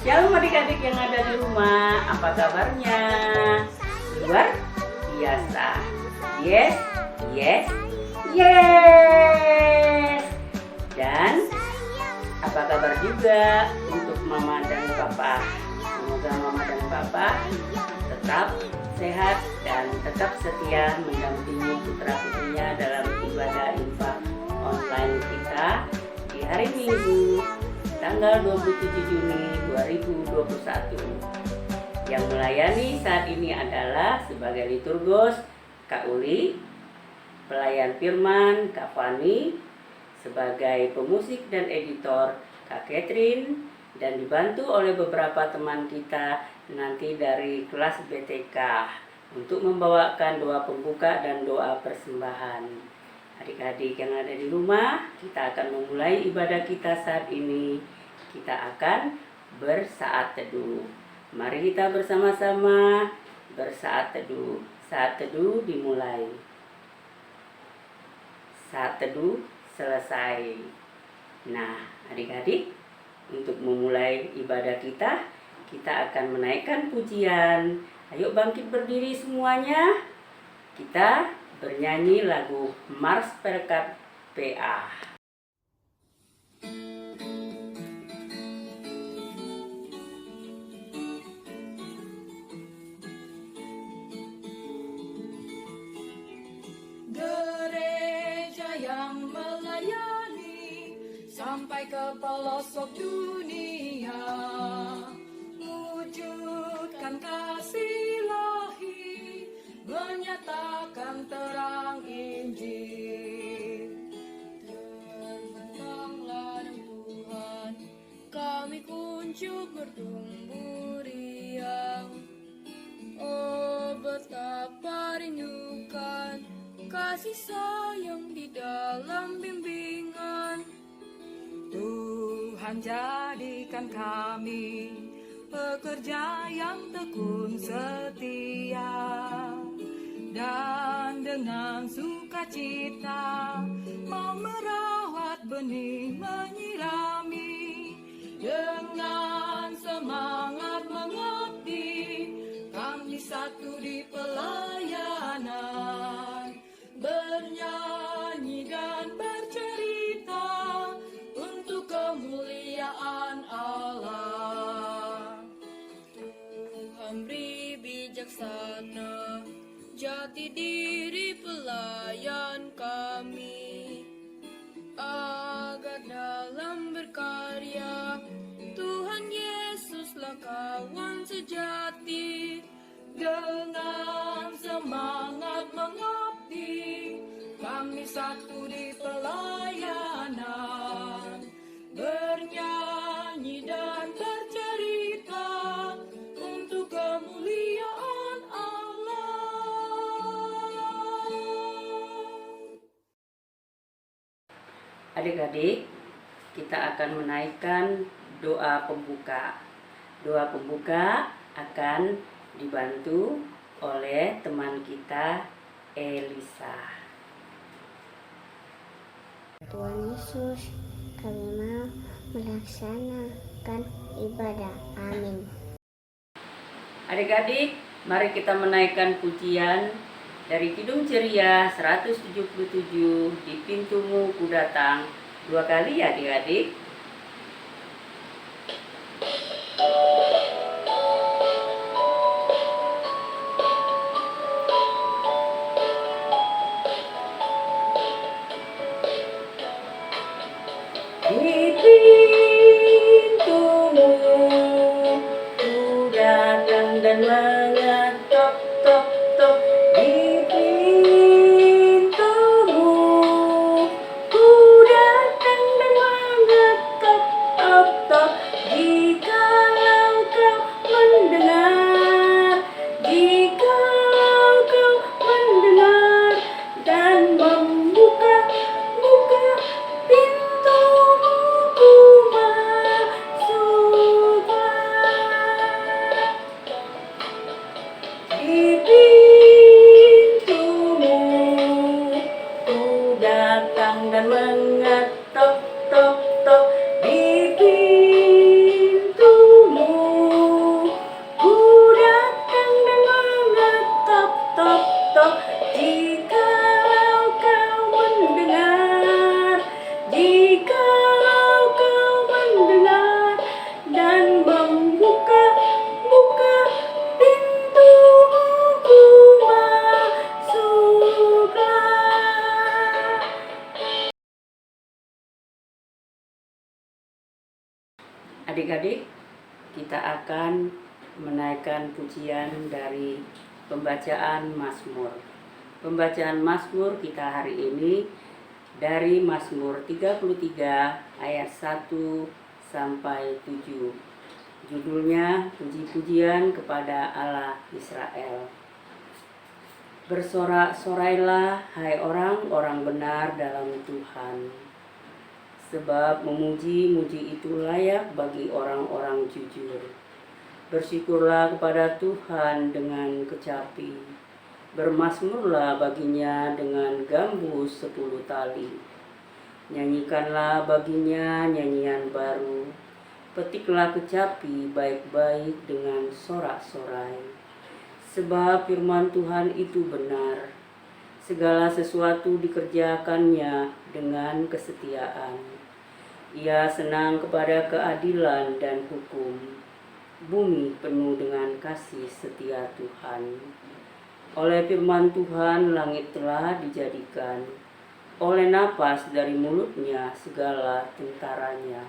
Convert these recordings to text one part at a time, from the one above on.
Shalom adik-adik yang ada di rumah, apa kabarnya? Luar biasa. Yes, yes, yes. Dan apa kabar juga untuk mama dan papa? Semoga mama dan papa tetap sehat dan tetap setia mendampingi putra-putrinya dalam ibadah infak online kita di hari Minggu tanggal 27 Juni 2021. Yang melayani saat ini adalah sebagai liturgos Kak Uli, pelayan firman Kak Fani, sebagai pemusik dan editor Kak Catherine, dan dibantu oleh beberapa teman kita nanti dari kelas BTK untuk membawakan doa pembuka dan doa persembahan. Adik-adik yang ada di rumah, kita akan memulai ibadah kita saat ini. Kita akan bersaat teduh. Mari kita bersama-sama bersaat teduh. Saat teduh dimulai. Saat teduh selesai. Nah, adik-adik, untuk memulai ibadah kita akan menaikkan pujian. Ayo bangkit berdiri semuanya. Kita bernyanyi lagu Mars Perkat PA. Gereja yang melayani sampai ke pelosok dunia, wujudkan kasih ilahi, menyatakan terang Injil. Terbentanglah Tuhan, kami kunjung bertumbuh riang. Oh, betapa rindukan kasih sayang di dalam bimbingan. Tuhan, jadikan kami pekerja yang tekun setia, dan dengan sukacita mau merawat benih, menyirami. Dengan semangat mengabdi, kami satu di pelayanan, bernyanyi dan bercerita untuk kemuliaan Allah. Tuhan beri bijaksana jati diri pelayan kami, agar dalam berkarya Tuhan Yesuslah kawan sejati. Dengan semangat mengabdi, kami satu di pelayanan, bernyanyi dan bercerita untuk kemuliaan Allah. Adik-adik, kita akan menaikkan doa pembuka. Doa pembuka akan dibantu oleh teman kita Elisa. Tuhan Yesus, kami mau melaksanakan ibadah. Amin. Adik-adik, mari kita menaikkan pujian dari Kidung Ceria 177, Di Pintumu Ku Datang. 2 kali ya adik-adik. Di pintumu ku datang dan mengetok, tok, tok. Di pintumu ku datang dan mengetok, tok, tok. Jikalau kau mendengar, jikalau kau mendengar dan membuka pintumu, ku masuklah. Di pintumu ku datang dan mengetok, tok, tok. Di pintumu Adik-adik, kita akan menaikkan pujian dari pembacaan Mazmur. Pembacaan Mazmur kita hari ini dari Mazmur 33 ayat 1 sampai 7. Judulnya Puji-pujian kepada Allah Israel. Bersorak-sorailah hai orang-orang benar dalam Tuhan, sebab memuji-muji itu layak bagi orang-orang jujur. Bersyukurlah kepada Tuhan dengan kecapi, bermazmurlah baginya dengan gambus 10 tali. Nyanyikanlah baginya nyanyian baru, petiklah kecapi baik-baik dengan sorak-sorai. Sebab firman Tuhan itu benar, segala sesuatu dikerjakannya dengan kesetiaan. Ia senang kepada keadilan dan hukum. Bumi penuh dengan kasih setia Tuhan. Oleh firman Tuhan langit telah dijadikan, oleh napas dari mulutnya segala tentaranya.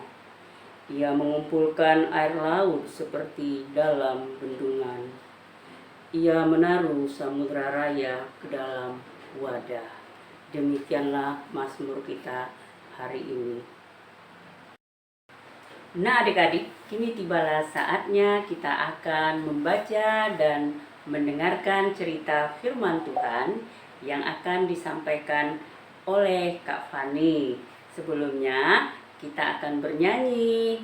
Ia mengumpulkan air laut seperti dalam bendungan. Ia menaruh samudra raya ke dalam wadah. Demikianlah Mazmur kita hari ini. Nah adik-adik, kini tibalah saatnya kita akan membaca dan mendengarkan cerita firman Tuhan yang akan disampaikan oleh Kak Fani. Sebelumnya kita akan bernyanyi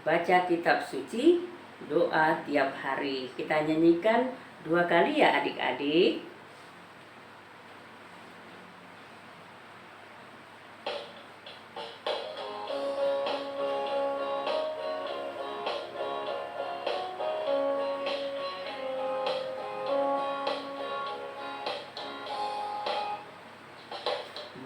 baca kitab suci, doa tiap hari. Kita nyanyikan 2 kali ya adik-adik.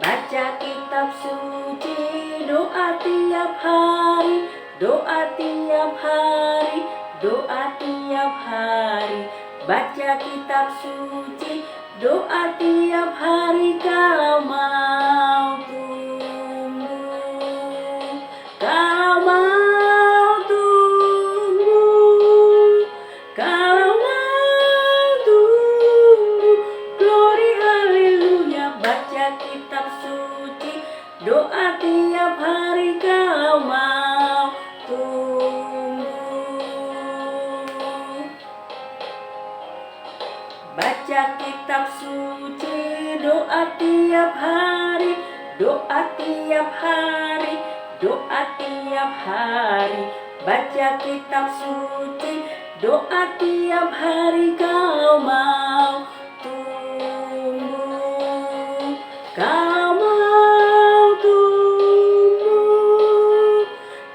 Baca kitab suci, doa tiap hari, doa tiap hari, doa tiap hari. Baca kitab suci, doa tiap hari kalau mau tumbuh, kalau mau tumbuh, kalau mau tumbuh. Glory haleluya. Baca kitab suci, doa tiap hari kalau mau tumbuh. Baca kitab suci, doa tiap hari, doa tiap hari, doa tiap hari. Baca kitab suci, doa tiap hari kalau mau tumbuh, kalau mau tumbuh,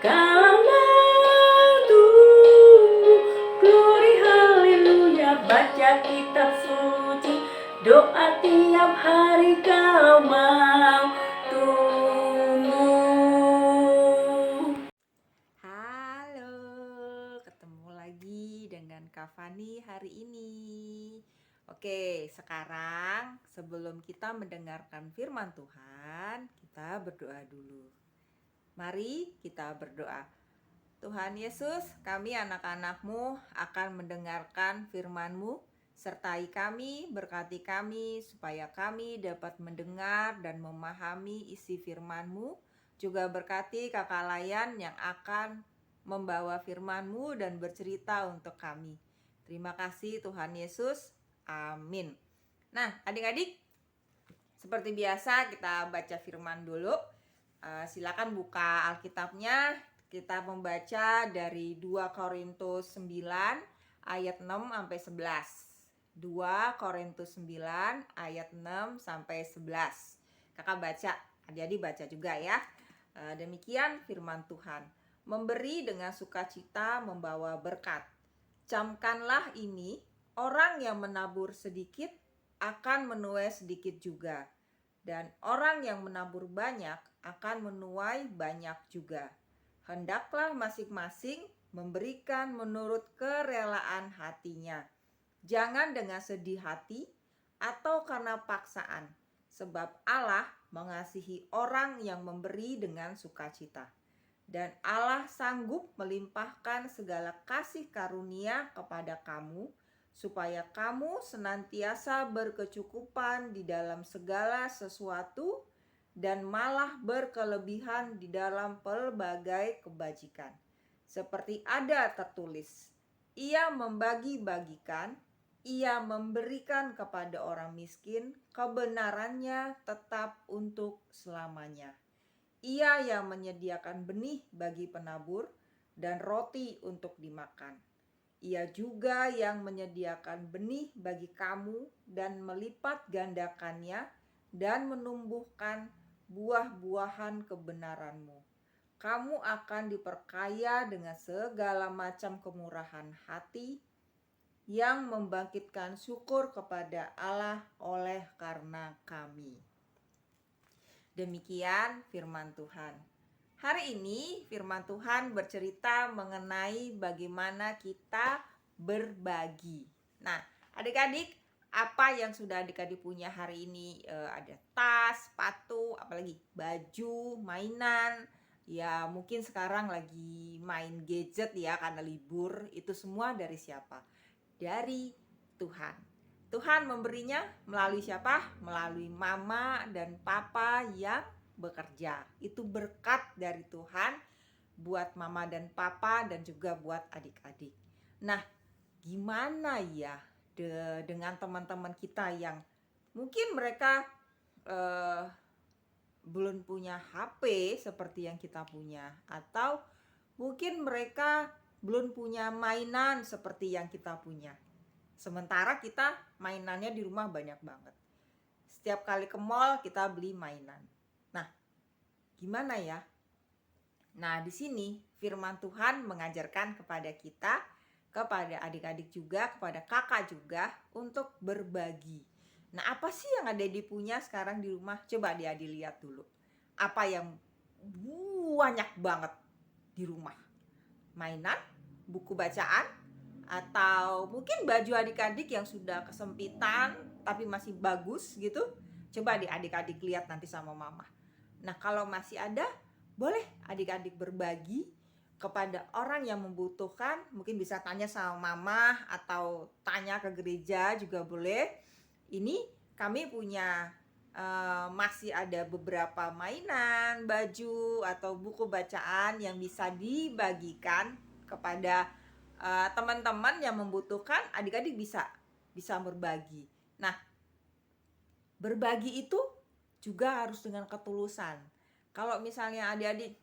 kalau mau tumbuh. Glory haleluya. Baca kitab suci, doa tiap hari kalau mau tumbuh. Halo, ketemu lagi dengan Kak Fani hari ini. Oke, sekarang sebelum kita mendengarkan firman Tuhan, kita berdoa dulu. Mari kita berdoa. Tuhan Yesus, kami anak-anak-Mu akan mendengarkan firman-Mu. Sertai kami, berkati kami, supaya kami dapat mendengar dan memahami isi firman-Mu. Juga berkati Kakak Layan yang akan membawa firman-Mu dan bercerita untuk kami. Terima kasih Tuhan Yesus. Amin. Nah, adik-adik, seperti biasa kita baca firman dulu. Silakan buka Alkitabnya. Kita membaca dari 2 Korintus 9 ayat 6 sampai 11. 2 Korintus 9 ayat 6 sampai 11. Kakak baca, adik-adik baca juga ya. Demikian firman Tuhan. Memberi dengan sukacita membawa berkat. Camkanlah ini, orang yang menabur sedikit akan menuai sedikit juga. Dan orang yang menabur banyak akan menuai banyak juga. Hendaklah masing-masing memberikan menurut kerelaan hatinya. Jangan dengan sedih hati atau karena paksaan, sebab Allah mengasihi orang yang memberi dengan sukacita. dan Allah sanggup melimpahkan segala kasih karunia kepada kamu, supaya kamu senantiasa berkecukupan di dalam segala sesuatu dan malah berkelebihan di dalam pelbagai kebajikan. Seperti ada tertulis, Ia membagi-bagikan, Ia memberikan kepada orang miskin, kebenarannya tetap untuk selamanya. Ia yang menyediakan benih bagi penabur dan roti untuk dimakan. Ia juga yang menyediakan benih bagi kamu dan melipat gandakannya dan menumbuhkan buah-buahan kebenaranmu. Kamu akan diperkaya dengan segala macam kemurahan hati yang membangkitkan syukur kepada Allah oleh karena kami. Demikian firman Tuhan. Hari ini firman Tuhan bercerita mengenai bagaimana kita berbagi. Nah, adik-adik, apa yang sudah adik-adik punya hari ini? Ada tas, sepatu, apalagi baju, mainan. Ya, mungkin sekarang lagi main gadget ya karena libur. Itu semua dari siapa? Dari Tuhan. Tuhan memberinya melalui siapa? Melalui mama dan papa yang bekerja. Itu berkat dari Tuhan buat mama dan papa dan juga buat adik-adik. Nah, gimana ya dengan teman-teman kita yang mungkin mereka belum punya HP seperti yang kita punya, atau mungkin mereka belum punya mainan seperti yang kita punya. Sementara kita mainannya di rumah banyak banget. Setiap kali ke mall kita beli mainan. Nah, gimana ya? Nah, di sini firman Tuhan mengajarkan kepada kita, kepada adik-adik juga, kepada kakak juga untuk berbagi. Nah, apa sih yang adik-adik punya sekarang di rumah? Coba adik-adik lihat dulu. Apa yang banyak banget di rumah? Mainan, buku bacaan, atau mungkin baju adik-adik yang sudah kesempitan tapi masih bagus gitu. Coba adik-adik lihat nanti sama mama. Nah, kalau masih ada, boleh adik-adik berbagi kepada orang yang membutuhkan. Mungkin bisa tanya sama mama atau tanya ke gereja juga boleh. Ini kami punya masih ada beberapa mainan, baju, atau buku bacaan yang bisa dibagikan kepada teman-teman yang membutuhkan. Adik-adik bisa berbagi. Nah, berbagi itu juga harus dengan ketulusan. Kalau misalnya adik-adik,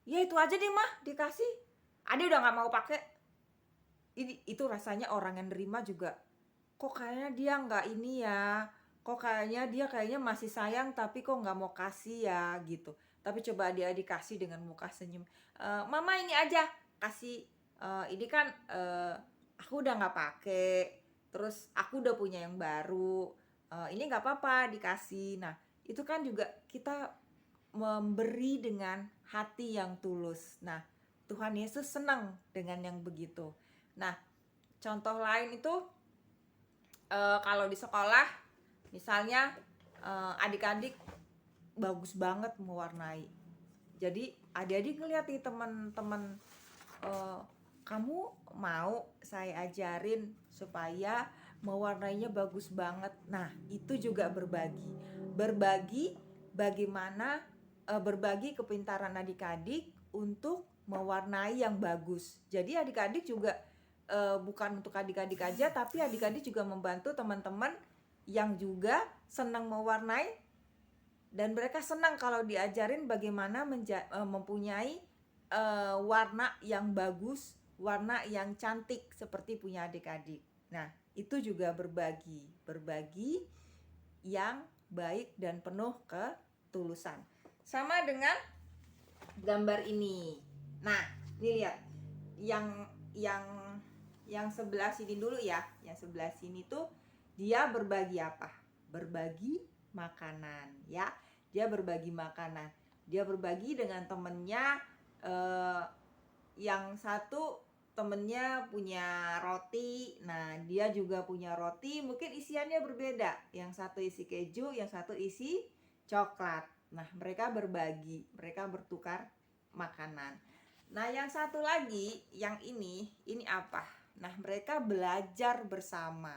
ya itu aja deh mah dikasih, adik udah gak mau pakai, itu rasanya orang yang nerima juga, kok kayaknya dia gak ini ya, kok kayaknya masih sayang tapi kok gak mau kasih ya gitu. Tapi coba adik-adik kasih dengan muka senyum, mama ini aja kasih, ini kan aku udah gak pakai, terus aku udah punya yang baru, ini gak apa-apa dikasih. Nah, itu kan juga kita memberi dengan hati yang tulus. Nah, Tuhan Yesus senang dengan yang begitu. Nah, contoh lain itu kalau di sekolah misalnya adik-adik bagus banget mewarnai. Jadi adik-adik ngeliat nih teman-teman, kamu mau saya ajarin supaya mewarnainya bagus banget. Nah, itu juga berbagi bagaimana berbagi kepintaran adik-adik untuk mewarnai yang bagus. Jadi adik-adik juga bukan untuk adik-adik aja, tapi adik-adik juga membantu teman-teman yang juga senang mewarnai, dan mereka senang kalau diajarin bagaimana mempunyai warna yang bagus, warna yang cantik seperti punya adik-adik. Nah, itu juga berbagi yang baik dan penuh ketulusan. Sama dengan gambar ini. Nah, ini lihat. Yang sebelah sini dulu ya. Yang sebelah sini tuh dia berbagi apa? Berbagi makanan ya. Dia berbagi makanan. Dia berbagi dengan temennya, yang satu temennya punya roti. Nah, dia juga punya roti, mungkin isiannya berbeda. Yang satu isi keju, yang satu isi coklat. Nah, mereka berbagi, mereka bertukar makanan. Nah, yang satu lagi, yang ini apa? Nah, mereka belajar bersama.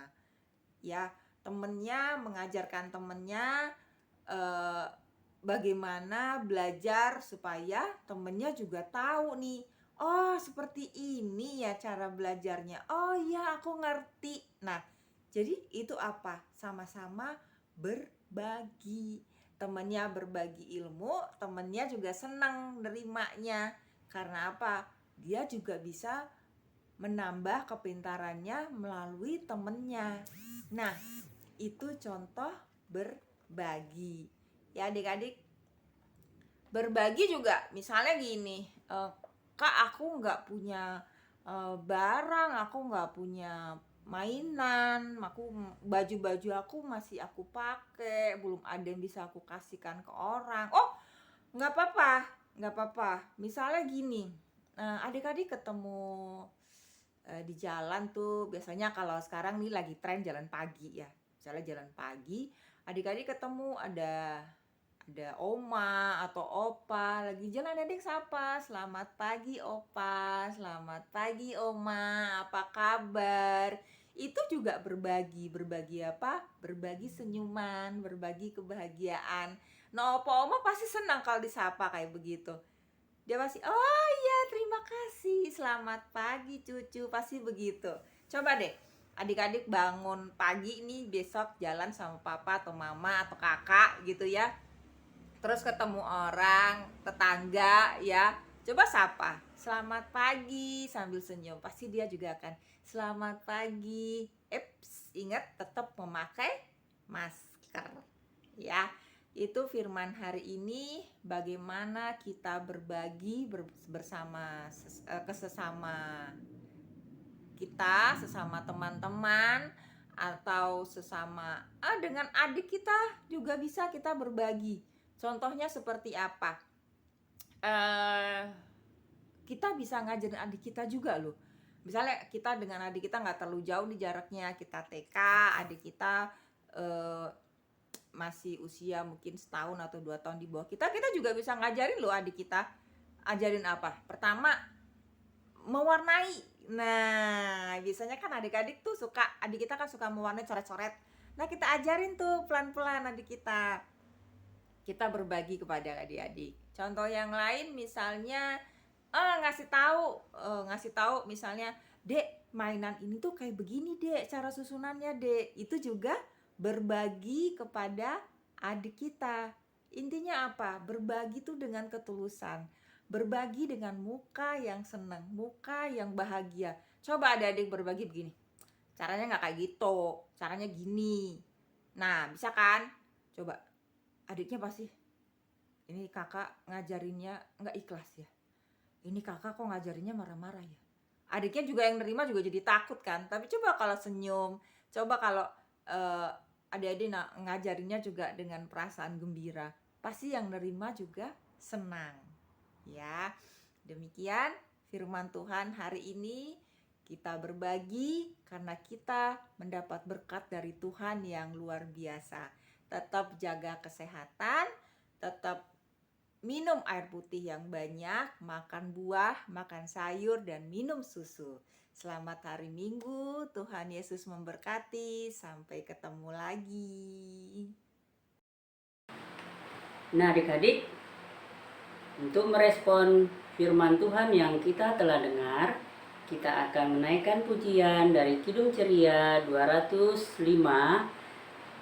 Ya, temennya mengajarkan temennya bagaimana belajar supaya temennya juga tahu nih. Oh, seperti ini ya cara belajarnya. Oh iya, aku ngerti. Nah, jadi itu apa? Sama-sama berbagi. Temennya berbagi ilmu, temennya juga senang nerimanya. Karena apa? Dia juga bisa menambah kepintarannya melalui temennya. Nah, itu contoh berbagi. Ya adik-adik, berbagi juga misalnya gini, Kak aku nggak punya barang, aku nggak punya mainan, baju-baju aku masih aku pakai, belum ada yang bisa aku kasihkan ke orang. Oh, nggak apa-apa. Misalnya gini, adik-adik ketemu di jalan tuh, biasanya kalau sekarang nih lagi tren jalan pagi ya. Misalnya jalan pagi, adik-adik ketemu ada oma atau opa lagi jalan, adik sapa, selamat pagi opa, selamat pagi oma, apa kabar? Itu juga berbagi apa? Berbagi senyuman, berbagi kebahagiaan. Nah, opa oma pasti senang kalau disapa kayak begitu. Dia pasti, oh iya terima kasih, selamat pagi cucu, pasti begitu. Coba deh adik-adik bangun pagi nih besok jalan sama papa atau mama atau kakak gitu ya, terus ketemu orang tetangga ya, coba sapa, selamat pagi sambil senyum, pasti dia juga akan selamat pagi. Ingat tetap memakai masker ya. Itu firman hari ini, bagaimana kita berbagi bersama kesesama kita, sesama teman-teman, atau sesama dengan adik kita juga bisa kita berbagi. Contohnya seperti apa? Kita bisa ngajarin adik kita juga loh. Misalnya kita dengan adik kita nggak terlalu jauh nih jaraknya, kita TK, adik kita masih usia mungkin setahun atau 2 tahun di bawah kita juga bisa ngajarin loh adik kita. Ajarin apa? Pertama, mewarnai. Nah, biasanya kan adik-adik tuh adik kita kan suka mewarnai, coret-coret. Nah, kita ajarin tuh pelan-pelan adik kita. Kita berbagi kepada adik-adik. Contoh yang lain misalnya ngasih tahu misalnya, Dek, mainan ini tuh kayak begini, Dek, cara susunannya, Dek. Itu juga berbagi kepada adik kita. Intinya apa? Berbagi tuh dengan ketulusan. Berbagi dengan muka yang senang, muka yang bahagia. Coba adik-adik berbagi begini. Caranya nggak kayak gitu, caranya gini. Nah, bisa kan? Coba. Adiknya pasti, ini kakak ngajarinnya nggak ikhlas ya. Ini kakak kok ngajarinnya marah-marah ya. Adiknya juga yang nerima juga jadi takut kan. Tapi coba kalau senyum, coba kalau adik-adik ngajarinnya juga dengan perasaan gembira, pasti yang nerima juga senang. Ya, demikian firman Tuhan hari ini. Kita berbagi karena kita mendapat berkat dari Tuhan yang luar biasa. Tetap jaga kesehatan, tetap minum air putih yang banyak, makan buah, makan sayur, dan minum susu. Selamat hari Minggu, Tuhan Yesus memberkati, sampai ketemu lagi. Nah adik-adik, untuk merespon firman Tuhan yang kita telah dengar, kita akan menaikkan pujian dari Kidung Ceria 205.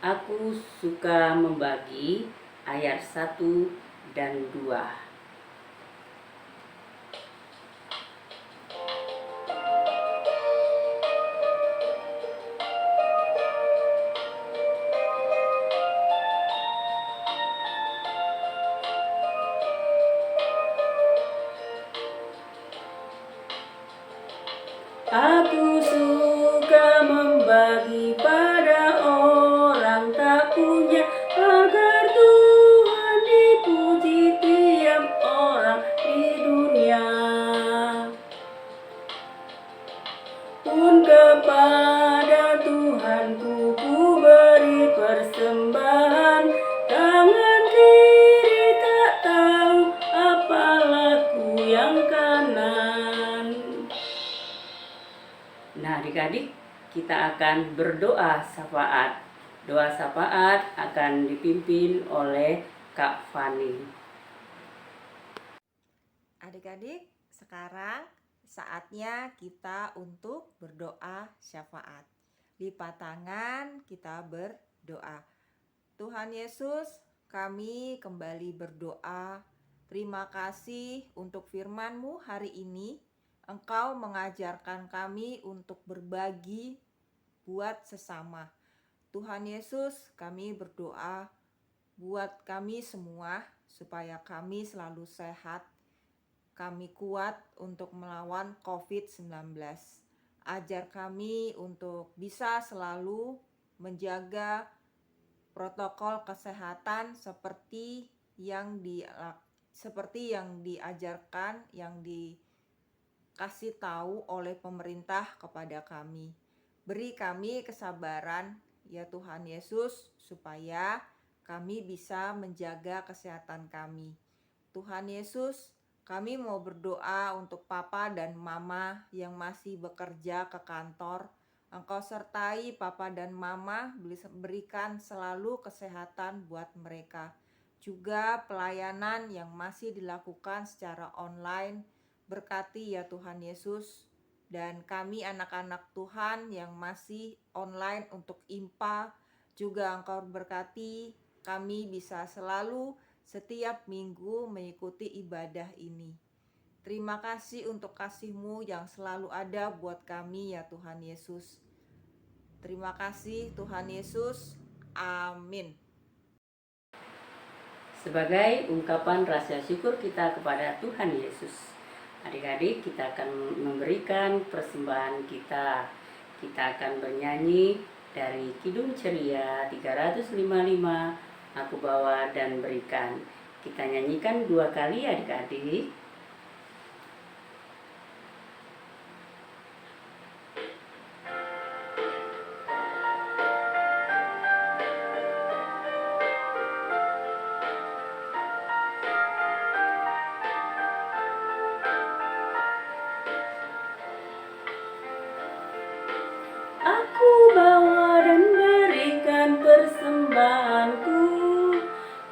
Aku suka membagi, ayat 1 dan 2. Aku suka membagi pada orang tak punya, agar Tuhan dipuji tiap kita akan berdoa syafaat. Doa syafaat akan dipimpin oleh Kak Fani. Adik-adik, sekarang saatnya kita untuk berdoa syafaat. Lipat tangan, kita berdoa. Tuhan Yesus, kami kembali berdoa. Terima kasih untuk firman-Mu hari ini. Engkau mengajarkan kami untuk berbagi buat sesama. Tuhan Yesus, kami berdoa buat kami semua supaya kami selalu sehat, kami kuat untuk melawan COVID-19. Ajar kami untuk bisa selalu menjaga protokol kesehatan seperti yang diajarkan, yang dikasih tahu oleh pemerintah kepada kami. Beri kami kesabaran ya Tuhan Yesus, supaya kami bisa menjaga kesehatan kami. Tuhan Yesus, kami mau berdoa untuk Papa dan Mama yang masih bekerja ke kantor. Engkau sertai Papa dan Mama, berikan selalu kesehatan buat mereka. Juga pelayanan yang masih dilakukan secara online, berkati ya Tuhan Yesus. Dan kami anak-anak Tuhan yang masih online untuk IMPA, juga Engkau berkati kami bisa selalu setiap minggu mengikuti ibadah ini. Terima kasih untuk kasih-Mu yang selalu ada buat kami ya Tuhan Yesus. Terima kasih Tuhan Yesus. Amin. Sebagai ungkapan rasa syukur kita kepada Tuhan Yesus, adik-adik, kita akan memberikan persembahan kita. Kita akan bernyanyi dari Kidung Ceria 355, Aku Bawa dan Berikan. Kita nyanyikan 2 kali adik-adik. Aku bawa dan berikan persembahanku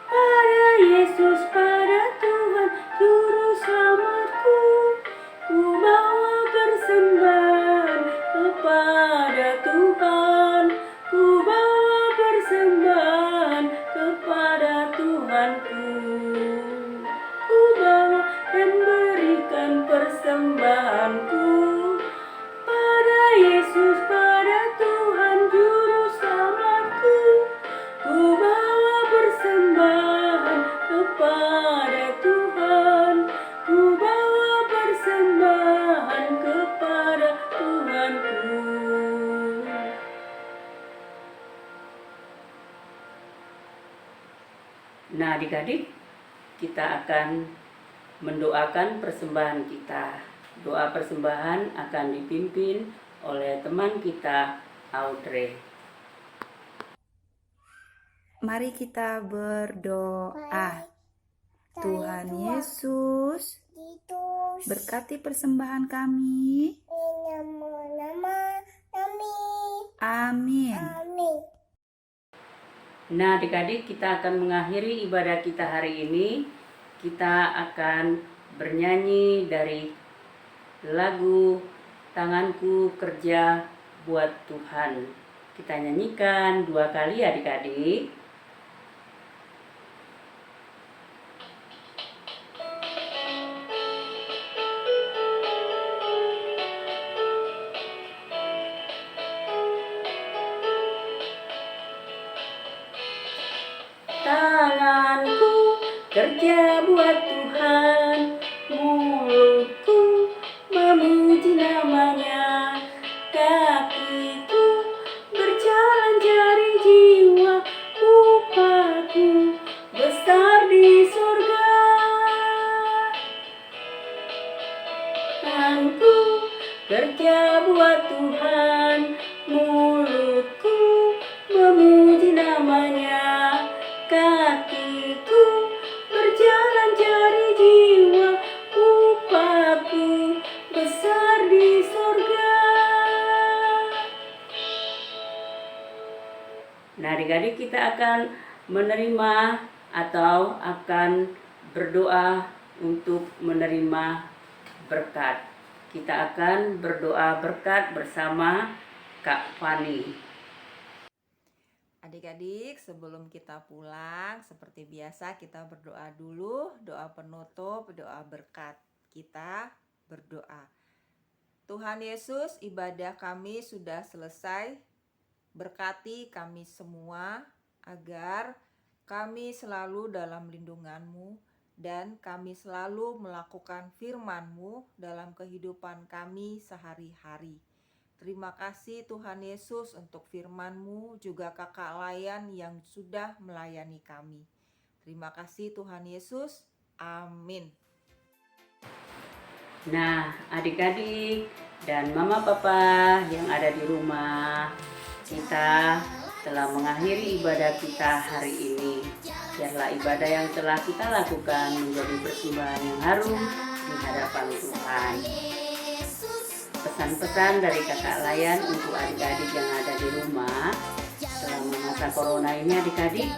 pada Yesus, pada Tuhan Juru Selamatku. Ku bawa persembahan kepada Tuhan, ku bawa persembahan kepada Tuhanku. Ku bawa dan berikan persembahanku pada Yesus, pada Tuhan Juru Selamatku. Ku bawa persembahan kepada Tuhan, ku bawa persembahan kepada Tuhanku. Nah adik-adik, kita akan mendoakan persembahan kita. Doa persembahan akan dipimpin oleh teman kita, Audrey. Mari kita berdoa. Tuhan Yesus, berkati persembahan kami. Amin. Nah adik-adik, kita akan mengakhiri ibadah kita hari ini. Kita akan bernyanyi dari lagu Tanganku Kerja Buat Tuhan. Kita nyanyikan 2 kali adik-adik. Tanganku kerja buat Tuhan, mulutku memuji namanya, kakiku berjalan cari jiwa, upahku besar di surga. Tanganku kerja buat Tuhan, mulutku memuji namanya, kakiku berjalan Nah, adik-adik kita akan menerima atau akan berdoa untuk menerima berkat. Kita akan berdoa berkat bersama Kak Fani. Adik-adik, sebelum kita pulang, seperti biasa kita berdoa dulu, doa penutup, doa berkat. Kita berdoa. Tuhan Yesus, ibadah kami sudah selesai. Berkati kami semua agar kami selalu dalam lindungan-Mu dan kami selalu melakukan firman-Mu dalam kehidupan kami sehari-hari. Terima kasih Tuhan Yesus untuk firman-Mu, juga kakak Layan yang sudah melayani kami. Terima kasih Tuhan Yesus. Amin. Nah, adik-adik dan mama papa yang ada di rumah, kita telah mengakhiri ibadah kita hari ini. Biarlah ibadah yang telah kita lakukan menjadi persembahan yang harum di hadapan Tuhan. Pesan-pesan dari kakak Layan untuk adik-adik yang ada di rumah selama masa corona ini, adik-adik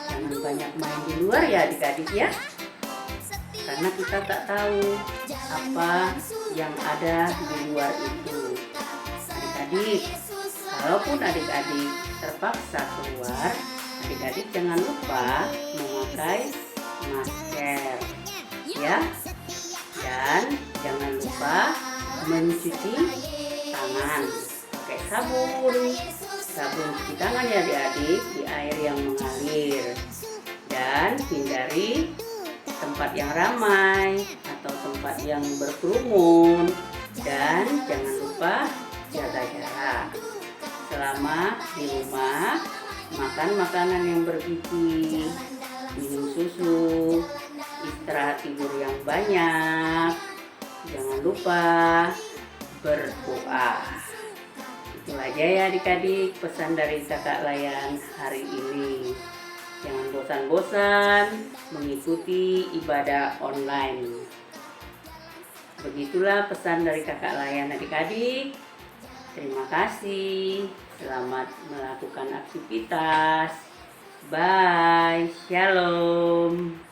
jangan banyak main di luar ya adik-adik ya, karena kita tak tahu apa yang ada di luar itu. Adik-adik, kalaupun adik-adik terpaksa keluar, adik-adik jangan lupa memakai masker ya, dan jangan lupa mencuci tangan pakai sabun cuci tangan ya adik-adik di air yang mengalir, dan hindari tempat yang ramai atau tempat yang berkerumun, dan jangan lupa jaga jarak. Selama di rumah, makan makanan yang bergizi, minum susu, istirahat tidur yang banyak, jangan lupa berdoa. Itu aja ya adik-adik pesan dari kakak Layan hari ini. Jangan bosan-bosan mengikuti ibadah online. Begitulah pesan dari kakak Layan adik-adik. Terima kasih. Selamat melakukan aktivitas. Bye. Shalom.